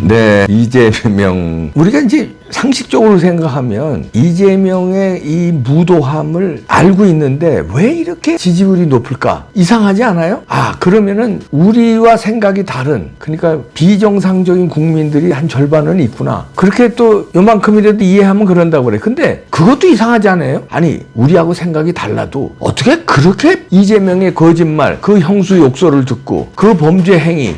네, 이재명. 우리가 이제 상식적으로 생각하면 이재명의 이 무도함을 알고 있는데 왜 이렇게 지지율이 높을까? 이상하지 않아요? 그러면은 우리와 생각이 다른, 그러니까 비정상적인 국민들이 한 절반은 있구나. 그렇게 또 요만큼이라도 이해하면 그런다고 그래. 근데 그것도 이상하지 않아요? 아니, 우리하고 생각이 달라도 어떻게 그렇게 이재명의 거짓말, 그 형수 욕설을 듣고 그 범죄 행위,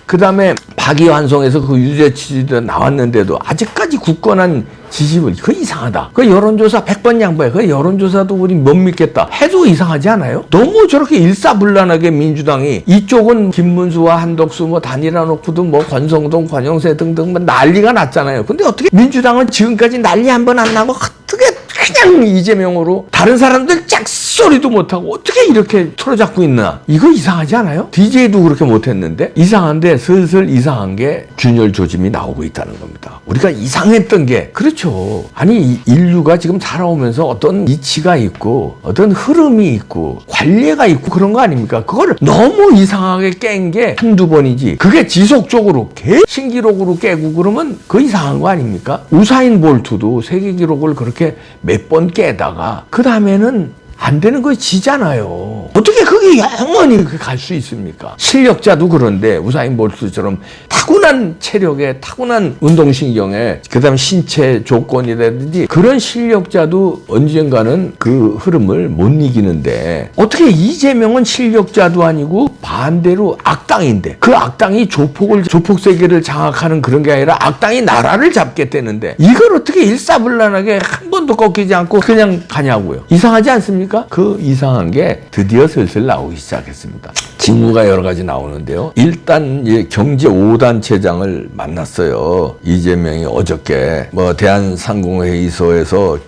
그 다음에 박이환송에서 그 유죄 취지도 나왔는데도 아직까지 굳건한 지지율, 그거 이상하다. 그 여론조사 100번 양보해. 그 여론조사도 우리 못 믿겠다 해도 이상하지 않아요? 너무 저렇게 일사불란하게 민주당이, 이쪽은 김문수와 한덕수 뭐 단일화 놓고도 뭐 권성동, 권영세 등등 뭐 난리가 났잖아요. 근데 어떻게 민주당은 지금까지 난리 한 번 안 나고 어떻게 그냥 이재명으로 다른 사람들 짝소리도 못하고 어떻게 이렇게 틀어잡고 있나? 이거 이상하지 않아요? DJ도 그렇게 못했는데. 이상한데 슬슬 이상한 게 균열 조짐이 나오고 있다는 겁니다. 우리가 이상했던 게, 그렇죠. 아니, 인류가 지금 살아오면서 어떤 이치가 있고 어떤 흐름이 있고 관례가 있고 그런 거 아닙니까? 그걸 너무 이상하게 깬 게 한두 번이지, 그게 지속적으로 신기록으로 깨고 그러면 그거 이상한 거 아닙니까? 우사인 볼트도 세계 기록을 그렇게 몇 번 깨다가 그 다음에는 안 되는 거 지잖아요. 어떻게 그게 영원히 갈 수 있습니까? 실력자도 그런데 우사인 볼트처럼 타고난 체력에, 타고난 운동신경에, 그 다음에 신체 조건이라든지 그런 실력자도 언젠가는 그 흐름을 못 이기는데, 어떻게 이재명은 실력자도 아니고 반대로 악당인데, 그 악당이 조폭 세계를 장악하는 그런 게 아니라 악당이 나라를 잡겠다는데 이걸 어떻게 일사불란하게 한 번도 꺾이지 않고 그냥 가냐고요. 이상하지 않습니까? 그 이상한 게 드디어 슬슬 나오기 시작했습니다. 징후가 여러 가지 나오는데요. 일단 경제 5단체장을 만났어요. 이재명이 어저께 대한상공회의소에서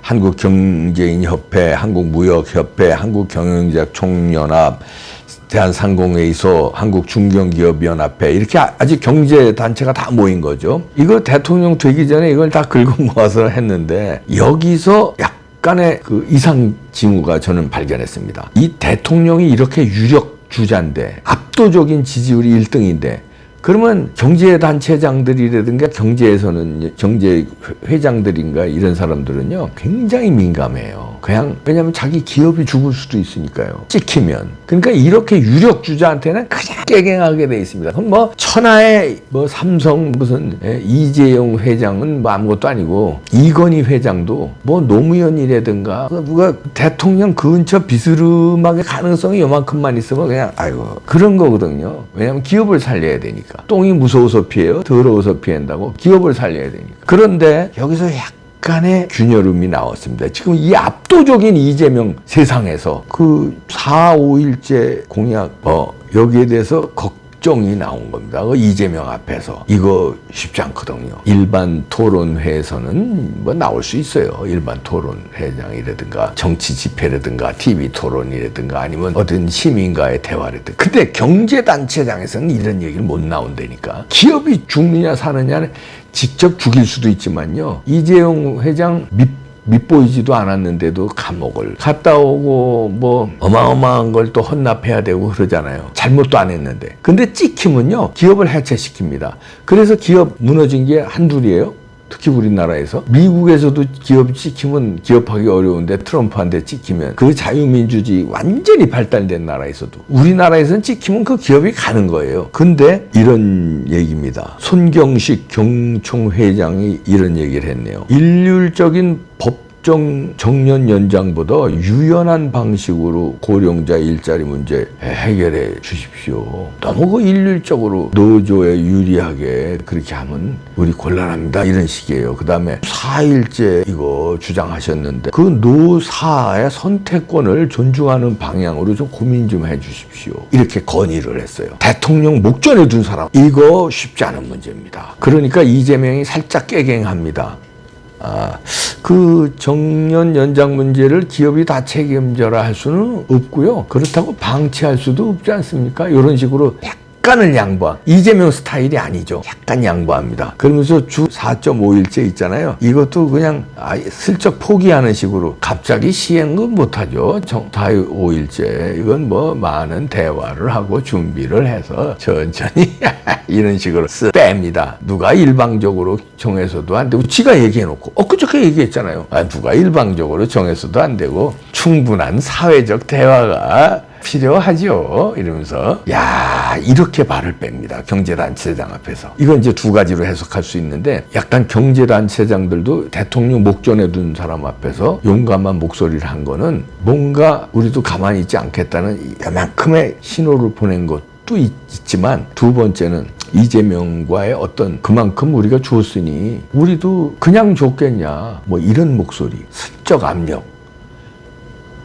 한국경제인협회, 한국무역협회, 한국경영자총연합, 대한상공회의소, 한국중견기업연합회, 이렇게 아직 경제단체가 다 모인 거죠. 이거 대통령 되기 전에 이걸 다 긁어 모아서 했는데, 여기서 약간의 그 이상 징후가 저는 발견했습니다. 이 대통령이 이렇게 유력 주자인데, 압도적인 지지율이 1등인데, 그러면 경제단체장들이라든가 경제회장들인가 이런 사람들은요 굉장히 민감해요. 그냥 왜냐하면 자기 기업이 죽을 수도 있으니까요. 찍히면. 그러니까 이렇게 유력 주자한테는 그냥 깨갱하게 돼 있습니다. 그럼 천하의 삼성 무슨 이재용 회장은 아무것도 아니고, 이건희 회장도 노무현이라든가 누가 대통령 근처 비스름하게 가능성이 요만큼만 있으면 그냥 아이고 그런 거거든요. 왜냐하면 기업을 살려야 되니까. 똥이 무서워서 피해요? 더러워서 피한다고? 기업을 살려야 되니까. 그런데 여기서 약간의 균열음이 나왔습니다. 지금 이 압도적인 이재명 세상에서 그 4, 5일째 공약 여기에 대해서 걱정이 나온 겁니다. 이재명 앞에서. 이거 쉽지 않거든요. 일반 토론회에서는 나올 수 있어요. 일반 토론회장이라든가 정치 집회라든가 TV 토론이라든가 아니면 어떤 시민과의 대화라든가. 근데 경제단체장에서는 이런 얘기를 못 나온다니까. 기업이 죽느냐 사느냐는 직접 죽일 수도 있지만요. 이재용 회장 밑보이지도 않았는데도 감옥을 갔다 오고 어마어마한 걸 또 헌납해야 되고 그러잖아요. 잘못도 안 했는데. 근데 찍히면요 기업을 해체시킵니다. 그래서 기업 무너진 게 한둘이에요. 특히 우리나라에서. 미국에서도 기업 찍히면 기업하기 어려운데 트럼프한테 찍히면 그 자유민주주의 완전히 발달된 나라에서도, 우리나라에서는 찍히면 그 기업이 가는 거예요. 근데 이런 얘기입니다. 손경식 경총회장이 이런 얘기를 했네요. 일률적인 정년 연장보다 유연한 방식으로 고령자 일자리 문제 해결해 주십시오. 너무 그 일률적으로 노조에 유리하게 그렇게 하면 우리 곤란합니다. 이런 식이에요. 그 다음에 4일째 이거 주장하셨는데 그 노사의 선택권을 존중하는 방향으로 좀 고민 좀 해 주십시오. 이렇게 건의를 했어요. 대통령 목전에 둔 사람. 이거 쉽지 않은 문제입니다. 그러니까 이재명이 살짝 깨갱합니다. 그 정년 연장 문제를 기업이 다 책임져라 할 수는 없고요. 그렇다고 방치할 수도 없지 않습니까? 이런 식으로 약간은 양보한 이재명 스타일이 아니죠. 약간 양보합니다. 그러면서 주 4.5일제 있잖아요. 이것도 그냥 슬쩍 포기하는 식으로 갑자기 시행은 못하죠. 4.5일제 이건 뭐 많은 대화를 하고 준비를 해서 천천히 이런 식으로 뺍니다. 누가 일방적으로 정해서도 안 되고 지가 얘기해놓고 그저께 얘기했잖아요. 누가 일방적으로 정해서도 안 되고 충분한 사회적 대화가 필요하죠. 이러면서 이렇게 발을 뺍니다. 경제단체장 앞에서. 이건 이제 두 가지로 해석할 수 있는데 약간 경제단체장들도 대통령 목전에 둔 사람 앞에서 용감한 목소리를 한 거는 뭔가 우리도 가만히 있지 않겠다는 이만큼의 신호를 보낸 것도 있지만 두 번째는 이재명과의 어떤 그만큼 우리가 줬으니 우리도 그냥 줬겠냐 뭐 이런 목소리 슬쩍 압력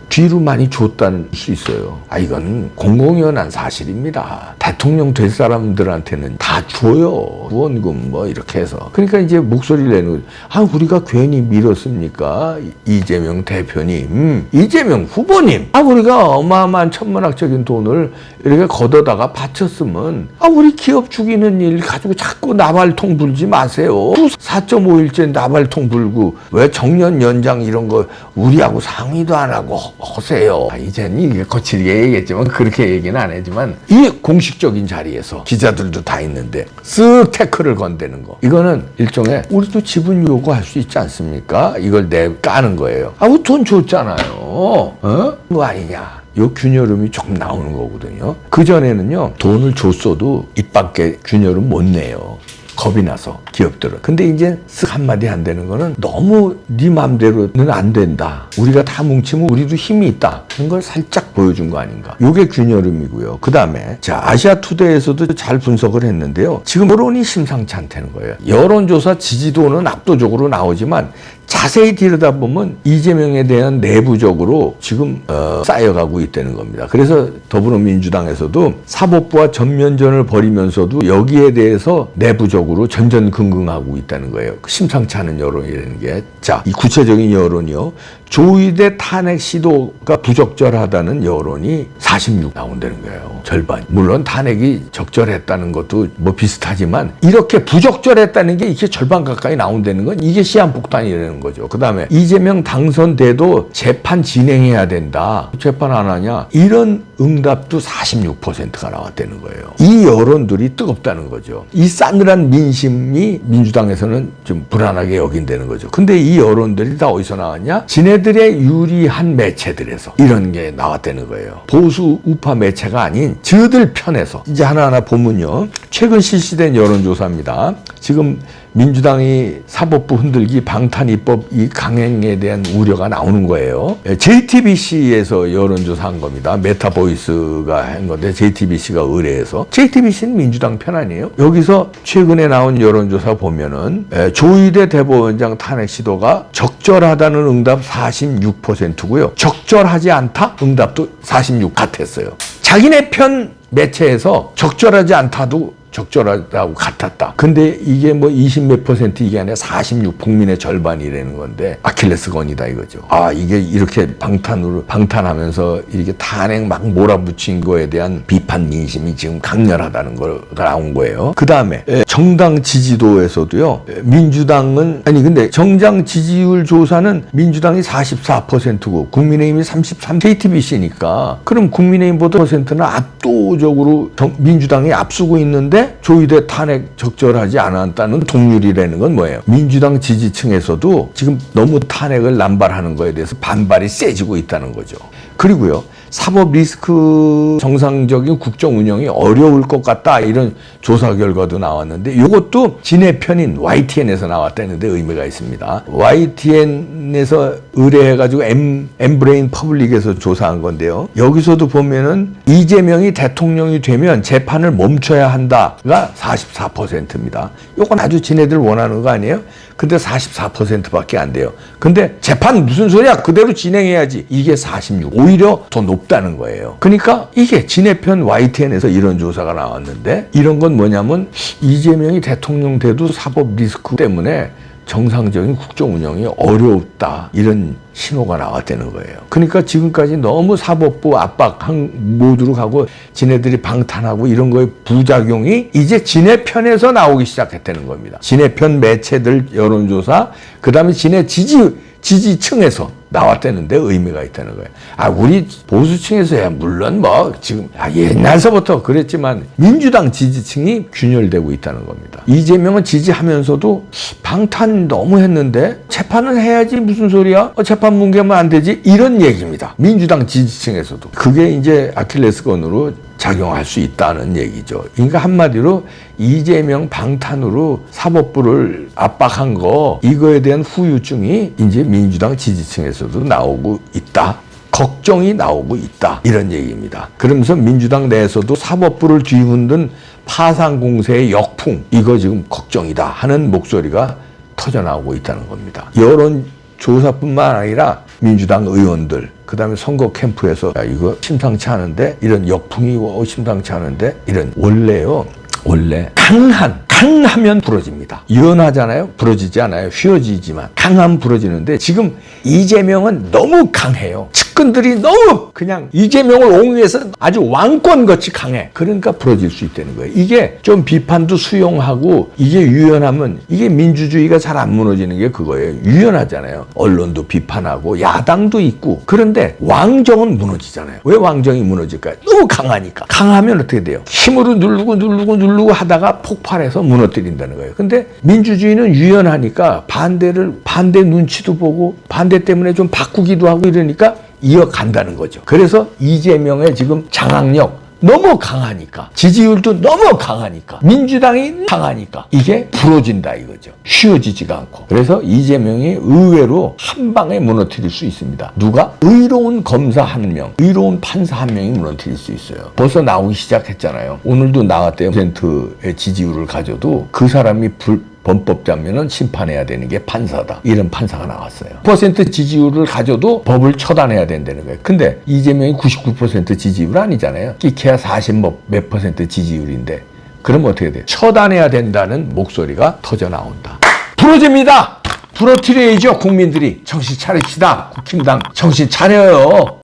뒤로 많이 줬다는 수 있어요. 이건 공공연한 사실입니다. 대통령 될 사람들한테는 다 줘요. 후원금 뭐 이렇게 해서. 그러니까 이제 목소리를 내는 거죠. 우리가 괜히 밀었습니까? 이재명 대표님, 이재명 후보님. 우리가 어마어마한 천문학적인 돈을 이렇게 걷어다가 바쳤으면 우리 기업 죽이는 일 가지고 자꾸 나발통 불지 마세요. 4.5일째 나발통 불고 왜 정년 연장 이런 거 우리하고 상의도 안 하고 하세요. 이제는 이게 거칠게 얘기했지만 그렇게 얘기는 안 하지만 이 공식적인 자리에서 기자들도 다 있는데 쓱 태클을 건대는 거 이거는 일종의 우리도 지분 요구할 수 있지 않습니까? 이걸 까는 거예요. 돈 줬잖아요. 뭐 아니냐. 요 균열음이 조금 나오는 거거든요. 그전에는요 돈을 줬어도 입 밖에 균열음 못 내요. 겁이 나서 기업들은. 근데 이제 쓱 한마디 안 되는 거는 너무 네 맘대로는 안 된다. 우리가 다 뭉치면 우리도 힘이 있다. 그런 걸 살짝 보여준 거 아닌가. 요게 균열음이고요. 그 다음에 아시아투데이에서도 잘 분석을 했는데요. 지금 여론이 심상치 않다는 거예요. 여론조사 지지도는 압도적으로 나오지만 자세히 들여다보면 이재명에 대한 내부적으로 지금 쌓여가고 있다는 겁니다. 그래서 더불어민주당에서도 사법부와 전면전을 벌이면서도 여기에 대해서 내부적으로 전전긍긍하고 있다는 거예요. 심상치 않은 여론이라는 게. 이 구체적인 여론이요. 조의대 탄핵 시도가 부적절하다는 여론이 46 나온다는 거예요. 절반. 물론 탄핵이 적절했다는 것도 뭐 비슷하지만 이렇게 부적절했다는 게 이게 절반 가까이 나온다는 건 이게 시한폭탄이라는 거죠. 그 다음에 이재명 당선돼도 재판 진행해야 된다. 재판 안 하냐? 이런 응답도 46%가 나왔다는 거예요. 이 여론들이 뜨겁다는 거죠. 이 싸늘한 민심이 민주당에서는 좀 불안하게 여긴다는 거죠. 근데 이 여론들이 다 어디서 나왔냐? 지네들의 유리한 매체들에서 이런 게 나왔다는 거예요. 보수 우파 매체가 아닌 저들 편에서. 이제 하나하나 보면요. 최근 실시된 여론조사입니다. 지금 민주당이 사법부 흔들기 방탄입법 이 강행에 대한 우려가 나오는 거예요. JTBC에서 여론조사한 겁니다. 메타보이스가 한 건데 JTBC가 의뢰해서. JTBC는 민주당 편 아니에요? 여기서 최근에 나온 여론조사 보면은 조의대 대법원장 탄핵 시도가 적절하다는 응답 46%고요. 적절하지 않다? 응답도 46 같았어요. 자기네 편 매체에서 적절하지 않다도 적절하다고 같았다. 근데 이게 뭐 20몇 % 이게 아니라 46 국민의 절반이라는 건데 아킬레스건이다 이거죠. 이게 이렇게 방탄하면서 이렇게 탄핵 막 몰아붙인 거에 대한 비판 민심이 지금 강렬하다는 거가 나온 거예요. 그 다음에 정당 지지도에서도요. 민주당은 근데 정당 지지율 조사는 민주당이 44%고 국민의힘이 33. JTBC니까 그럼 국민의힘보다 %는 압도적으로 민주당이 앞서고 있는데 조의대 탄핵 적절하지 않았다는 동률이라는 건 뭐예요? 민주당 지지층에서도 지금 너무 탄핵을 남발하는 거에 대해서 반발이 세지고 있다는 거죠. 그리고요. 사법 리스크 정상적인 국정 운영이 어려울 것 같다 이런 조사 결과도 나왔는데 이것도 진해 편인 YTN에서 나왔다는데 의미가 있습니다. YTN에서 의뢰해가지고 엠브레인 퍼블릭에서 조사한 건데요. 여기서도 보면은 이재명이 대통령이 되면 재판을 멈춰야 한다가 44%입니다. 이건 아주 지네들 원하는 거 아니에요? 근데 44%밖에 안 돼요. 근데 재판 무슨 소리야? 그대로 진행해야지. 이게 46. 오히려 더 높다는 거예요. 그러니까 이게 진해편 YTN에서 이런 조사가 나왔는데 이런 건 뭐냐면 이재명이 대통령 돼도 사법 리스크 때문에 정상적인 국정 운영이 어렵다 이런 신호가 나왔다는 거예요. 그러니까 지금까지 너무 사법부 압박한 모드로 가고 지네들이 방탄하고 이런 거의 부작용이 이제 지네 편에서 나오기 시작했다는 겁니다. 지네 편 매체들 여론조사, 그 다음에 지네 지지층에서 나왔다는데 의미가 있다는 거예요. 우리 보수층에서야 물론 뭐 지금 옛날서부터 그랬지만 민주당 지지층이 균열되고 있다는 겁니다. 이재명은 지지하면서도 방탄 너무 했는데 재판은 해야지 무슨 소리야? 재판 뭉개면 안 되지? 이런 얘기입니다. 민주당 지지층에서도. 그게 이제 아킬레스건으로 작용할 수 있다는 얘기죠. 그러니까 한마디로 이재명 방탄으로 사법부를 압박한 거, 이거에 대한 후유증이 이제 민주당 지지층에서도 나오고 있다. 걱정이 나오고 있다. 이런 얘기입니다. 그러면서 민주당 내에서도 사법부를 뒤흔든 파상 공세의 역풍, 이거 지금 걱정이다 하는 목소리가 터져나오고 있다는 겁니다. 여론조사뿐만 아니라 민주당 의원들, 그 다음에 선거 캠프에서 이거 심상치 않은데, 이런 역풍이 심상치 않은데, 이런 원래 강하면 부러집니다. 연하잖아요? 부러지지 않아요. 휘어지지만 강하면 부러지는데 지금 이재명은 너무 강해요. 측근들이 너무 그냥 이재명을 옹위해서 아주 왕권같이 강해. 그러니까 부러질 수 있다는 거예요. 이게 좀 비판도 수용하고 이게 유연하면 이게 민주주의가 잘 안 무너지는 게 그거예요. 유연하잖아요. 언론도 비판하고 야당도 있고. 그런데 왕정은 무너지잖아요. 왜 왕정이 무너질까요? 너무 강하니까. 강하면 어떻게 돼요? 힘으로 누르고 하다가 폭발해서 무너뜨린다는 거예요. 근데 민주주의는 유연하니까 반대 눈치도 보고 반대 때문에 좀 바꾸기도 하고 이러니까 이어간다는 거죠. 그래서 이재명의 지금 장악력 너무 강하니까, 지지율도 너무 강하니까, 민주당이 강하니까 이게 부러진다 이거죠. 쉬워지지가 않고. 그래서 이재명이 의외로 한 방에 무너뜨릴 수 있습니다. 누가? 의로운 검사 한 명, 의로운 판사 한 명이 무너뜨릴 수 있어요. 벌써 나오기 시작했잖아요. 오늘도 나왔대요. 1%의 지지율을 가져도 그 사람이 범법자면은 심판해야 되는 게 판사다. 이런 판사가 나왔어요. 퍼센트 지지율을 가져도 법을 처단해야 된다는 거예요. 근데 이재명이 99% 지지율 아니잖아요. 끼케야 40몇 % 지지율인데 그럼 어떻게 돼요? 처단해야 된다는 목소리가 터져 나온다. 부러집니다. 부러뜨려야죠. 국민들이. 정신 차립시다. 국힘당 정신 차려요.